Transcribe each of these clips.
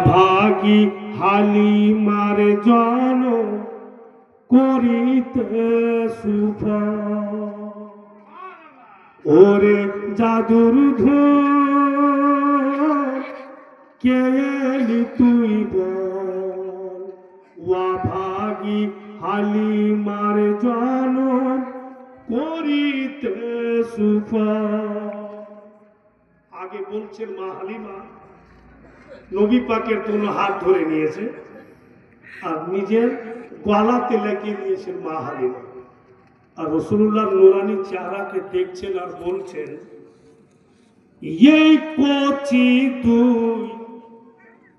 ভাগী হালিমার জন করিতে সুফ ওরে জাদুর ধন কে এলি তুই বল ভাগী হালিমার জন করিতে সুফ আগে বলছেন মা হালিমা নবী পাকের কোন হাত ধরে নিয়েছে আর নিজের গলাতে লেগে নিয়েছেন মা হালিমা আর রাসূলুল্লাহর নূরানী চেহারাকে দেখছেন আর বলছেন এই কচি তুই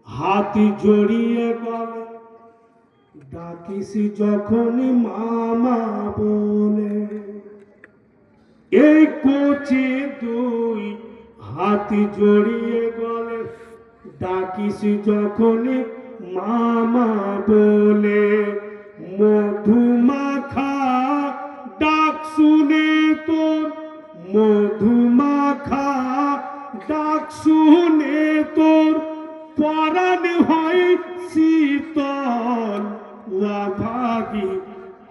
হাত জড়িয়ে গলে ডাকিস যখন মামা বলে এই কচি তুই হাত জড়িয়ে গলে ডাকিস যখন মামা বলে মধুমাখা ডাক শুনে তোর মধুমাখা ডাক শুনে তোর পরাণ হয় শীতল ভাগী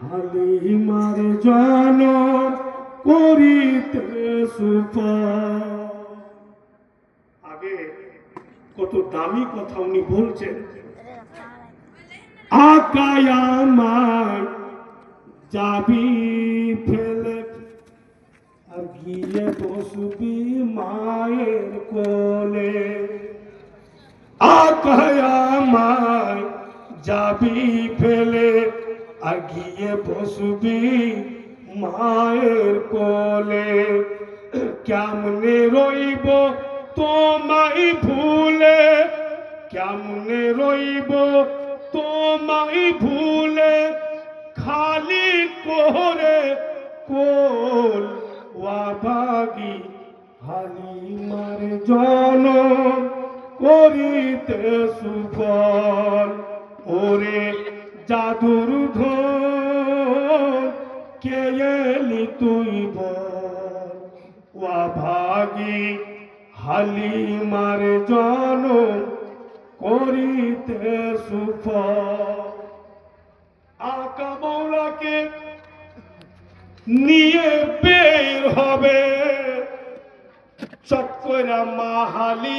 হালিমার জন করিতে সুফল আগে কত দামি কথা উনি বলছেন আকায় আমায় যাবি ফেলে আর গিয়ে বসবি মায়ের কোলে আকায় আমায় যাবি ফেলে আর গিয়ে বসবি মায়ের কোলে কেমনে রইব তোমায় ভুলে কেমনে রইব তোমায় ভুলে খালি করে কোল ভাগী হালিমার জন করিতে সুফল ওরে জাদুর ধন কে এলি তুই বল ভাগী হালিমার জন করিতে সুফল আকা মৌলাকে নিয়ে বের হবে চক্করা মাহালি